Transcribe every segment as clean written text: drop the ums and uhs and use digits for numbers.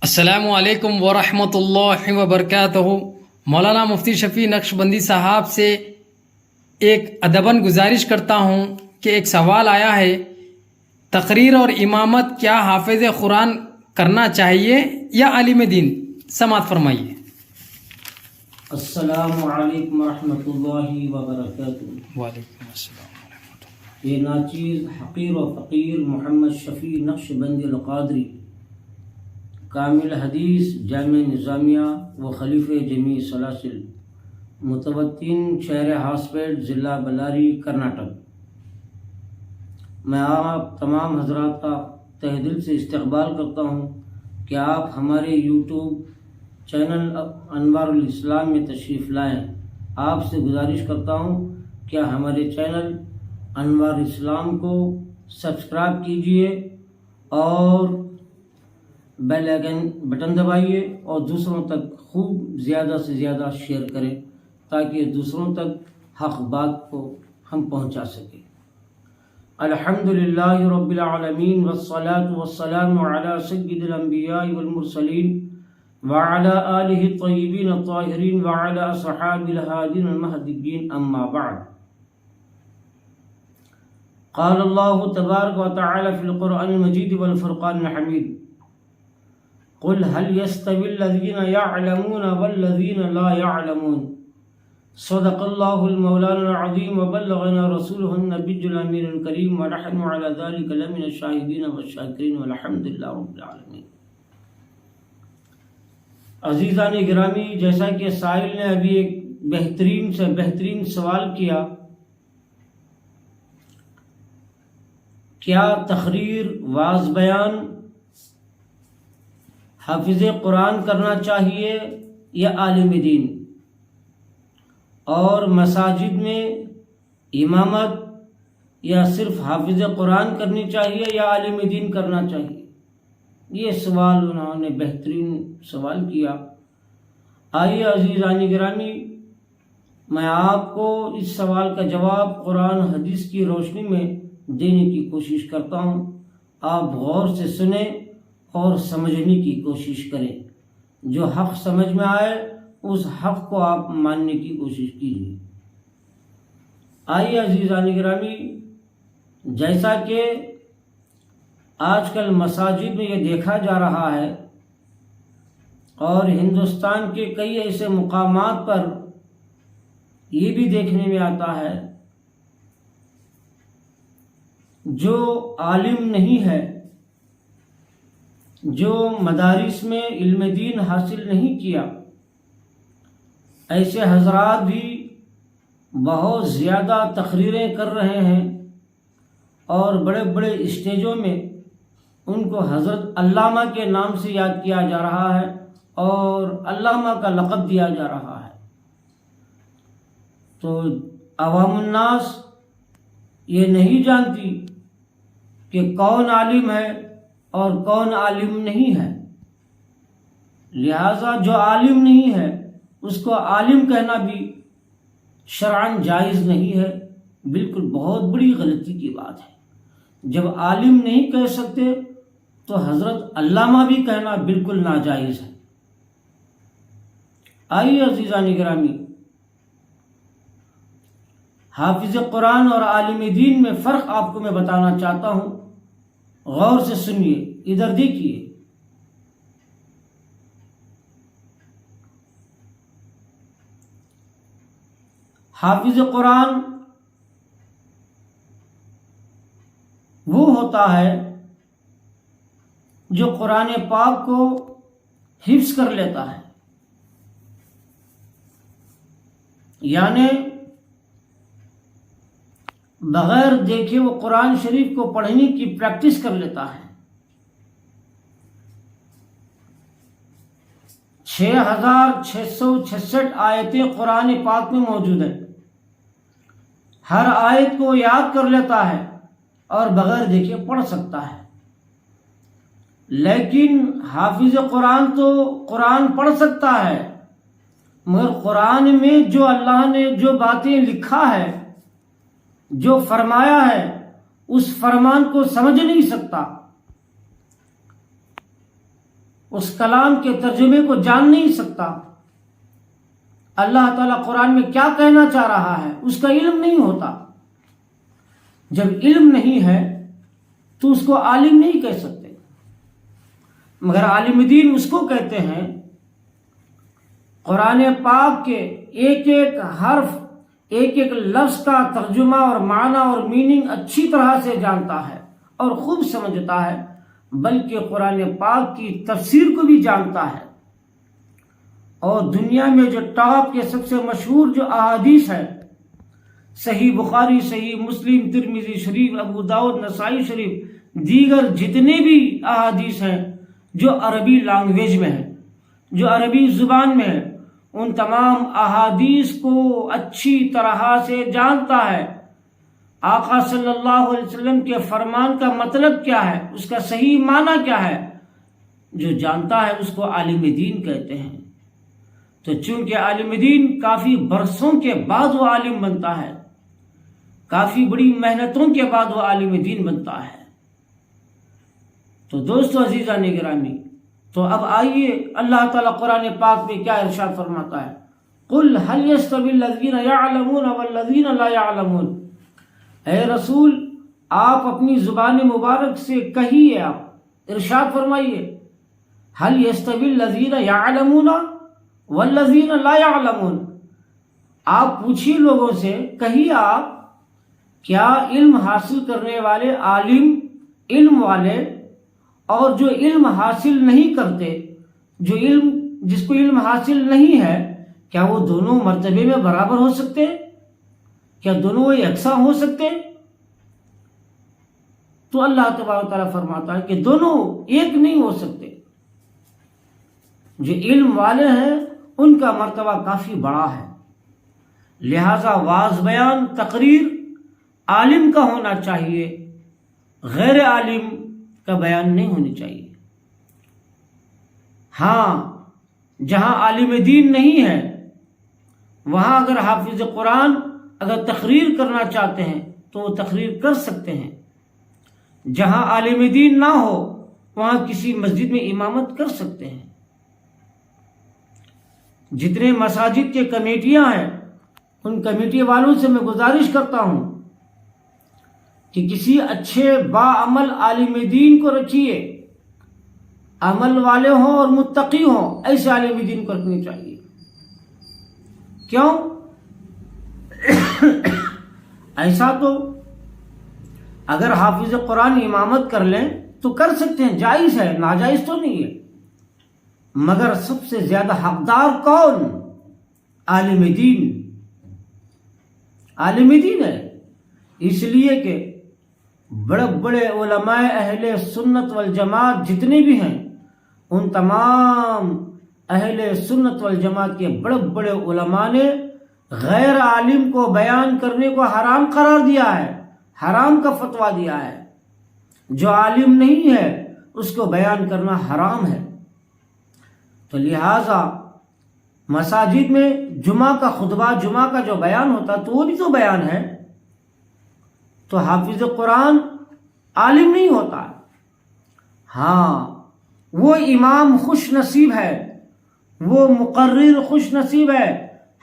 السلام علیکم ورحمۃ اللہ وبرکاتہ۔ مولانا مفتی شفیع نقشبندی صاحب سے ایک ادباً گزارش کرتا ہوں کہ ایک سوال آیا ہے، تقریر اور امامت کیا حافظ قرآن کرنا چاہیے یا عالم دین؟ سماعت فرمائیے۔ السلام علیکم ورحمۃ اللہ وبرکاتہ۔ وعلیکم السلام ورحمۃ اللہ۔ یہ ناچیز حقیر و فقیر محمد شفیع نقشبندی القادری، کامل حدیث، جامع نظامیہ و خلیفہ جمیع سلاسل، متوطن شہر ہاسپیٹ، ضلع بلاری، کرناٹک۔ میں آپ تمام حضرات کا تہ دل سے استقبال کرتا ہوں کہ آپ ہمارے یوٹیوب چینل انوار الاسلام میں تشریف لائیں۔ آپ سے گزارش کرتا ہوں کہ ہمارے چینل انوار اسلام کو سبسکرائب کیجئے اور بیل آئیکن بٹن دبائیے اور دوسروں تک خوب زیادہ سے زیادہ شیئر کریں تاکہ دوسروں تک حق بات کو ہم پہنچا سکیں۔ الحمدللہ رب العالمین والصلاة والسلام علی سید الانبیاء والمرسلین وعلی آلہ الطیبین الطاہرین وعلی اصحاب الہادین المہدیین، اما بعد۔ قال اللہ تبارک و تعالی فی القرآن المجید والفرقان الحمید، قل هل يستوي الذين يعلمون والذين لا يعلمون، صدق الله المولانا العظيم وبلغنا رسوله النبي الأمين الكريم ونحن على ذلك لمن الشاهدين والشاكرين والحمد لله رب العالمين۔ عزیزان گرامی، جیسا کہ سائل نے ابھی ایک بہترین سے بہترین سوال کیا، کیا تقریر، واعظ بیان حافظ قرآن کرنا چاہیے یا عالم دین، اور مساجد میں امامت یا صرف حافظ قرآن کرنی چاہیے یا عالم دین کرنا چاہیے؟ یہ سوال انہوں نے بہترین سوال کیا۔ آئیے عزیزان گرامی، میں آپ کو اس سوال کا جواب قرآن حدیث کی روشنی میں دینے کی کوشش کرتا ہوں۔ آپ غور سے سنیں اور سمجھنے کی کوشش کریں، جو حق سمجھ میں آئے اس حق کو آپ ماننے کی کوشش کیجیے۔ آئیے عزیزان گرامی، جیسا کہ آج کل مساجد میں یہ دیکھا جا رہا ہے اور ہندوستان کے کئی ایسے مقامات پر یہ بھی دیکھنے میں آتا ہے، جو عالم نہیں ہے، جو مدارس میں علم دین حاصل نہیں کیا، ایسے حضرات بھی بہت زیادہ تقریریں کر رہے ہیں اور بڑے بڑے اسٹیجوں میں ان کو حضرت علامہ کے نام سے یاد کیا جا رہا ہے اور علامہ کا لقب دیا جا رہا ہے۔ تو عوام الناس یہ نہیں جانتی کہ کون عالم ہے اور کون عالم نہیں ہے، لہذا جو عالم نہیں ہے اس کو عالم کہنا بھی شرعاً جائز نہیں ہے، بالکل بہت بڑی غلطی کی بات ہے۔ جب عالم نہیں کہہ سکتے تو حضرت علامہ بھی کہنا بالکل ناجائز ہے۔ آئیے عزیزان گرامی، حافظ قرآن اور عالم دین میں فرق آپ کو میں بتانا چاہتا ہوں، غور سے سنیے، ادھر دیکھیے۔ حافظ قرآن وہ ہوتا ہے جو قرآن پاک کو حفظ کر لیتا ہے، یعنی بغیر دیکھے وہ قرآن شریف کو پڑھنے کی پریکٹس کر لیتا ہے۔ 6666 آیتیں قرآن پاک میں موجود ہیں، ہر آیت کو یاد کر لیتا ہے اور بغیر دیکھے پڑھ سکتا ہے۔ لیکن حافظ قرآن تو قرآن پڑھ سکتا ہے، مگر قرآن میں جو اللہ نے جو باتیں لکھا ہے، جو فرمایا ہے، اس فرمان کو سمجھ نہیں سکتا۔ اس کلام کے ترجمے کو جان نہیں سکتا، اللہ تعالیٰ قرآن میں کیا کہنا چاہ رہا ہے اس کا علم نہیں ہوتا، جب علم نہیں ہے تو اس کو عالم نہیں کہہ سکتے، مگر عالم دین اس کو کہتے ہیں قرآن پاک کے ایک ایک حرف، ایک ایک لفظ کا ترجمہ اور معنی اور میننگ اچھی طرح سے جانتا ہے اور خوب سمجھتا ہے، بلکہ قرآن پاک کی تفسیر کو بھی جانتا ہے۔ اور دنیا میں جو ٹاپ کے سب سے مشہور جو احادیث ہے، صحیح بخاری، صحیح مسلم، ترمذی شریف، ابو داؤد، نسائی شریف، دیگر جتنے بھی احادیث ہیں جو عربی لینگویج میں ہیں، جو عربی زبان میں ہے، ان تمام احادیث کو اچھی طرح سے جانتا ہے۔ آقا صلی اللہ علیہ وسلم کے فرمان کا مطلب کیا ہے، اس کا صحیح معنی کیا ہے، جو جانتا ہے اس کو عالم دین کہتے ہیں۔ تو چونکہ عالم دین کافی برسوں کے بعد وہ عالم بنتا ہے، کافی بڑی محنتوں کے بعد وہ عالم دین بنتا ہے۔ تو دوستو عزیزان گرامی، تو اب آئیے اللہ تعالیٰ قرآن پاک میں کیا ارشاد فرماتا ہے، قُلْ هَلْ يَسْتَوِي الَّذِينَ يَعْلَمُونَ وَالَّذِينَ لَا يَعْلَمُونَ۔ اے رسول، آپ اپنی زبان مبارک سے کہیے، آپ ارشاد فرمائیے، هَلْ يَسْتَوِي الَّذِينَ يَعْلَمُونَ وَالَّذِينَ لَا يَعْلَمُونَ۔ آپ پوچھیے لوگوں سے، کہیے آپ، کیا علم حاصل کرنے والے عالم، علم والے، اور جو علم حاصل نہیں کرتے، جس کو علم حاصل نہیں ہے، کیا وہ دونوں مرتبے میں برابر ہو سکتے؟ کیا دونوں یکساں ہو سکتے؟ تو اللہ تبارک و تعالیٰ فرماتا ہے کہ دونوں ایک نہیں ہو سکتے۔ جو علم والے ہیں ان کا مرتبہ کافی بڑا ہے، لہذا واضح بیان تقریر عالم کا ہونا چاہیے، غیر عالم کا بیان نہیں ہونی چاہیے۔ ہاں، جہاں عالم دین نہیں ہے وہاں اگر حافظ قرآن اگر تقریر کرنا چاہتے ہیں تو وہ تقریر کر سکتے ہیں، جہاں عالم دین نہ ہو وہاں کسی مسجد میں امامت کر سکتے ہیں۔ جتنے مساجد کے کمیٹیاں ہیں ان کمیٹی والوں سے میں گزارش کرتا ہوں کہ کسی اچھے باعمل عالم دین کو رکھیے، عمل والے ہوں اور متقی ہوں، ایسے عالم دین کو رکھنی چاہیے۔ کیوں؟ ایسا تو اگر حافظ قرآن امامت کر لیں تو کر سکتے ہیں، جائز ہے، ناجائز تو نہیں ہے، مگر سب سے زیادہ حقدار کون؟ عالم دین، عالم دین ہے۔ اس لیے کہ بڑے بڑے علماء اہل سنت والجماعت جتنے بھی ہیں، ان تمام اہل سنت والجماعت کے بڑے بڑے علماء نے غیر عالم کو بیان کرنے کو حرام قرار دیا ہے، حرام کا فتویٰ دیا ہے۔ جو عالم نہیں ہے اس کو بیان کرنا حرام ہے۔ تو لہٰذا مساجد میں جمعہ کا خطبہ، جمعہ کا جو بیان ہوتا تو وہ بھی تو بیان ہے۔ تو حافظ قرآن عالم نہیں ہوتا، ہاں وہ امام خوش نصیب ہے، وہ مقرر خوش نصیب ہے،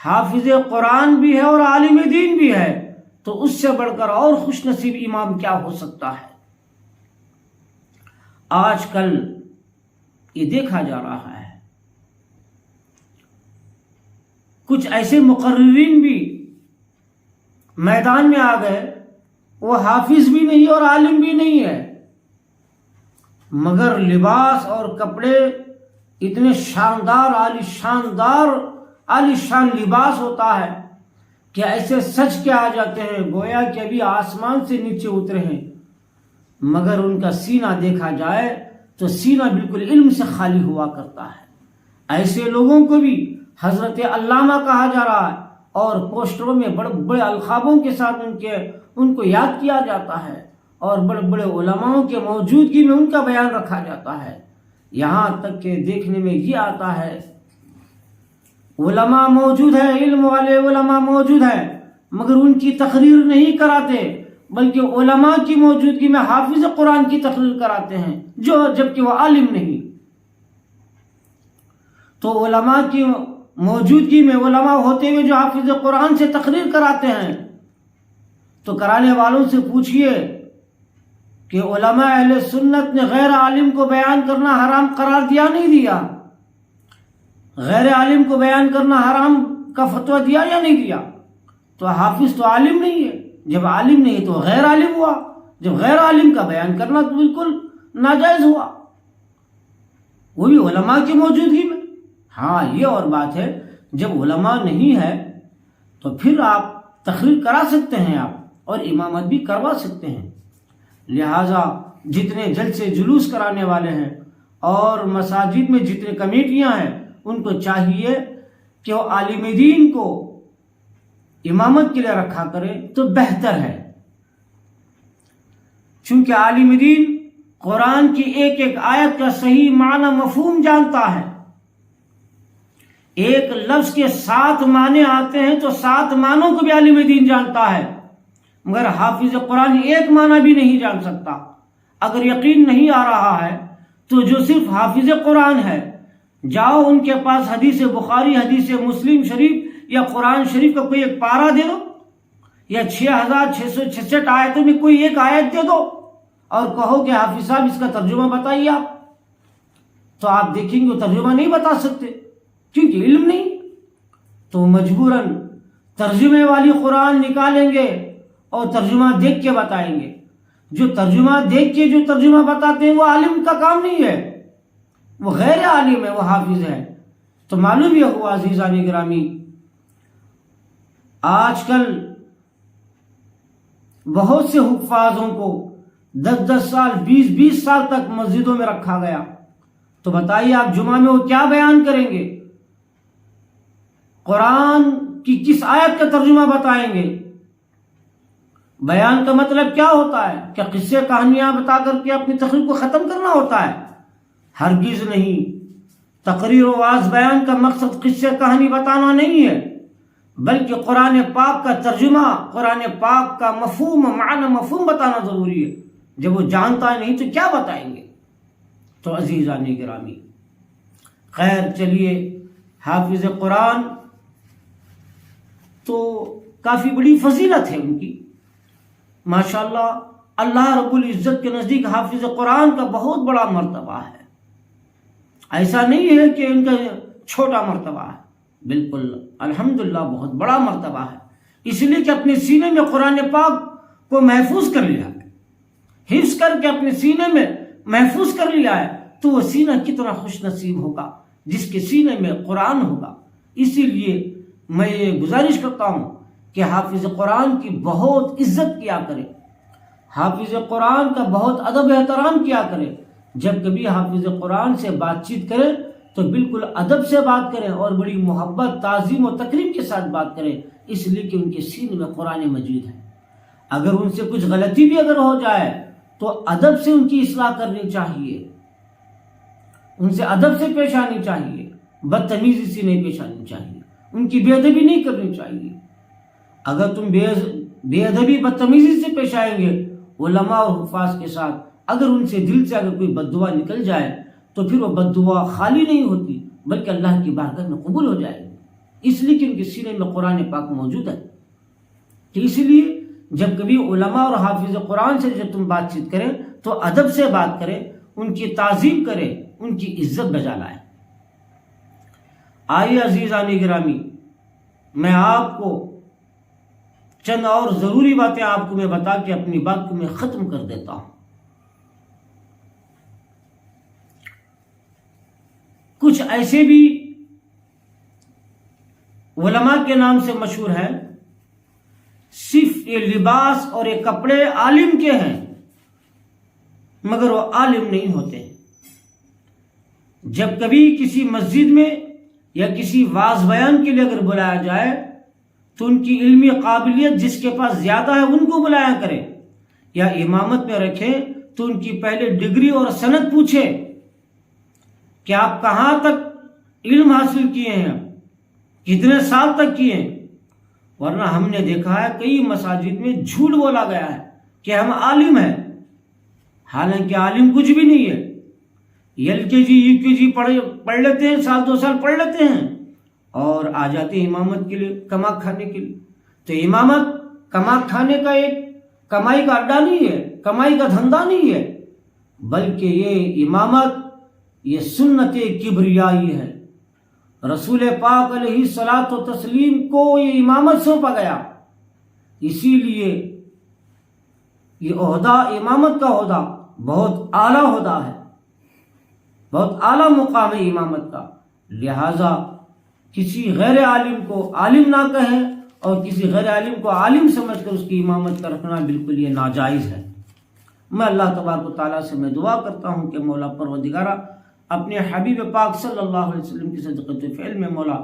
حافظ قرآن بھی ہے اور عالم دین بھی ہے، تو اس سے بڑھ کر اور خوش نصیب امام کیا ہو سکتا ہے؟ آج کل یہ دیکھا جا رہا ہے کچھ ایسے مقررین بھی میدان میں آ گئے، وہ حافظ بھی نہیں اور عالم بھی نہیں ہے، مگر لباس اور کپڑے اتنے شاندار، عالی شان لباس ہوتا ہے کہ ایسے سج کے آ جاتے ہیں گویا کہ ابھی آسمان سے نیچے اترے ہیں، مگر ان کا سینہ دیکھا جائے تو سینہ بالکل علم سے خالی ہوا کرتا ہے۔ ایسے لوگوں کو بھی حضرت علامہ کہا جا رہا ہے اور پوسٹروں میں بڑے بڑے القابوں کے ساتھ ان کو یاد کیا جاتا ہے، اور بڑے بڑے علماؤں کے موجودگی میں ان کا بیان رکھا جاتا ہے۔ یہاں تک کہ دیکھنے میں یہ آتا ہے علماء موجود ہیں، علم والے علماء موجود ہیں، مگر ان کی تقریر نہیں کراتے، بلکہ علماء کی موجودگی میں حافظ قرآن کی تقریر کراتے ہیں، جبکہ وہ عالم نہیں۔ تو علماء کی موجودگی میں، علماء ہوتے ہوئے جو حافظ قرآن سے تقریر کراتے ہیں، تو کرانے والوں سے پوچھئے کہ علماء اہل سنت نے غیر عالم کو بیان کرنا حرام قرار دیا نہیں دیا؟ غیر عالم کو بیان کرنا حرام کا فتویٰ دیا یا نہیں دیا؟ تو حافظ تو عالم نہیں ہے، جب عالم نہیں تو غیر عالم ہوا، جب غیر عالم کا بیان کرنا تو بالکل ناجائز ہوا، وہ بھی علماء کی موجودگی میں۔ ہاں یہ اور بات ہے، جب علماء نہیں ہے تو پھر آپ تقریر کرا سکتے ہیں، آپ اور امامت بھی کروا سکتے ہیں۔ لہٰذا جتنے جلسے جلوس کرانے والے ہیں اور مساجد میں جتنے کمیٹیاں ہیں، ان کو چاہیے کہ وہ عالم دین کو امامت کے لیے رکھا کرے تو بہتر ہے، چونکہ عالم دین قرآن کی ایک ایک آیت کا صحیح معنی مفہوم جانتا ہے۔ ایک لفظ کے 7 معنی آتے ہیں تو 7 معنوں کو بھی عالم دین جانتا ہے، مگر حافظ قرآن ایک معنی بھی نہیں جان سکتا۔ اگر یقین نہیں آ رہا ہے تو جو صرف حافظ قرآن ہے، جاؤ ان کے پاس حدیث بخاری، حدیث مسلم شریف یا قرآن شریف کا کوئی ایک پارہ دے دو، یا 6666 آیتوں میں کوئی ایک آیت دے دو اور کہو کہ حافظ صاحب اس کا ترجمہ بتائیے آپ، تو آپ دیکھیں گے وہ ترجمہ نہیں بتا سکتے کیونکہ علم نہیں، تو مجبوراً ترجمے والی قرآن نکالیں گے اور ترجمہ دیکھ کے بتائیں گے۔ جو ترجمہ دیکھ کے جو ترجمہ بتاتے ہیں وہ عالم کا کام نہیں ہے، وہ غیر عالم ہے، وہ حافظ ہے۔ تو معلوم یہ ہوا عزیزان گرامی، آج کل بہت سے حفاظوں کو 10 سال 20 سال تک مسجدوں میں رکھا گیا، تو بتائیے آپ جمعہ میں وہ کیا بیان کریں گے؟ قرآن کی کس آیت کا ترجمہ بتائیں گے؟ بیان کا مطلب کیا ہوتا ہے؟ کیا قصے کہانیاں بتا کر کے اپنی تقریر کو ختم کرنا ہوتا ہے؟ ہرگز نہیں۔ تقریر و واعظ بیان کا مقصد قصے کہانی بتانا نہیں ہے، بلکہ قرآن پاک کا ترجمہ، قرآن پاک کا مفہوم، معنی مفہوم بتانا ضروری ہے۔ جب وہ جانتا نہیں تو کیا بتائیں گے؟ تو عزیزان گرامی، خیر چلیے، حافظ قرآن تو کافی بڑی فضیلت ہے ان کی، ماشاءاللہ۔ اللہ رب العزت کے نزدیک حافظ قرآن کا بہت بڑا مرتبہ ہے، ایسا نہیں ہے کہ ان کا چھوٹا مرتبہ ہے، بالکل الحمدللہ بہت بڑا مرتبہ ہے، اس لیے کہ اپنے سینے میں قرآن پاک کو محفوظ کر لیا ہے، حفظ کر کے اپنے سینے میں محفوظ کر لیا ہے، تو وہ سینہ کتنا خوش نصیب ہوگا جس کے سینے میں قرآن ہوگا۔ اسی لیے میں یہ گزارش کرتا ہوں کہ حافظ قرآن کی بہت عزت کیا کرے، حافظ قرآن کا بہت ادب احترام کیا کرے۔ جب کبھی حافظ قرآن سے بات چیت کرے تو بالکل ادب سے بات کریں اور بڑی محبت، تعظیم و تکریم کے ساتھ بات کریں، اس لیے کہ ان کے سینے میں قرآن مجید ہے۔ اگر ان سے کچھ غلطی بھی اگر ہو جائے تو ادب سے ان کی اصلاح کرنی چاہیے، ان سے ادب سے پیش آنی چاہیے، بدتمیزی سے نہیں پیش آنی چاہیے، ان کی بے ادبی نہیں کرنی چاہیے۔ اگر تم بے ادبی بدتمیزی سے پیش آئیں گے علماء اور حفاظ کے ساتھ، اگر ان سے دل سے اگر کوئی بد دعا نکل جائے تو پھر وہ بد دعا خالی نہیں ہوتی بلکہ اللہ کی بارگاہ میں قبول ہو جائے گی، اس لیے کہ ان کے سینے میں قرآن پاک موجود ہے۔ تو اس لیے جب کبھی علماء اور حافظ قرآن سے جب تم بات چیت کریں تو ادب سے بات کریں، ان کی تعظیم کریں، ان کی عزت بجا لائیں۔ آئیے عزیزان گرامی، میں آپ کو چند اور ضروری باتیں آپ کو میں بتا کے اپنی بات کو میں ختم کر دیتا ہوں۔ کچھ ایسے بھی علماء کے نام سے مشہور ہیں، صرف یہ لباس اور یہ کپڑے عالم کے ہیں مگر وہ عالم نہیں ہوتے۔ جب کبھی کسی مسجد میں یا کسی واعظ بیان کے لیے اگر بلایا جائے تو ان کی علمی قابلیت جس کے پاس زیادہ ہے ان کو بلایا کرے، یا امامت میں رکھیں تو ان کی پہلے ڈگری اور سند پوچھے کہ آپ کہاں تک علم حاصل کیے ہیں، کتنے سال تک کیے ہیں۔ ورنہ ہم نے دیکھا ہے کئی مساجد میں جھوٹ بولا گیا ہے کہ ہم عالم ہیں، حالانکہ عالم کچھ بھی نہیں ہے۔ LKG UKG پڑھ لیتے ہیں، 1-2 سال پڑھ لیتے ہیں اور آ جاتے ہیں امامت کے لیے، کما کھانے کے لیے. تو امامت کما کھانے کا ایک کمائی کا اڈا نہیں ہے، کمائی کا دھندا نہیں ہے، بلکہ یہ امامت یہ سنت کبریائی ہے. رسول پاک علیہ الصلاۃ والتسلیم کو یہ امامت سونپا گیا، اسی لیے یہ عہدہ، امامت کا عہدہ بہت اعلیٰ عہدہ ہے، بہت اعلیٰ مقام ہے امامت کا. لہذا کسی غیر عالم کو عالم نہ کہیں اور کسی غیر عالم کو عالم سمجھ کر اس کی امامت کا رکھنا بالکل یہ ناجائز ہے. میں اللہ تبارک و تعالیٰ سے میں دعا کرتا ہوں کہ مولا پروردگارہ اپنے حبیب پاک صلی اللہ علیہ وسلم کی صدقۃ فعل میں مولا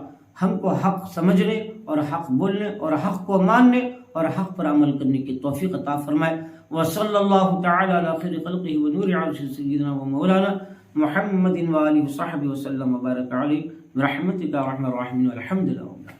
ہم کو حق سمجھنے اور حق بولنے اور حق کو ماننے اور حق پر عمل کرنے کی توفیق عطا فرمائے. وصلی اللہ تعالی علی خیر خلقہ ونور عرش سیدنا و مولانا محمد وآلہ وصحبہ وسلم وبارک علیہ برحمتک یا ارحم الراحمین والحمد للہ.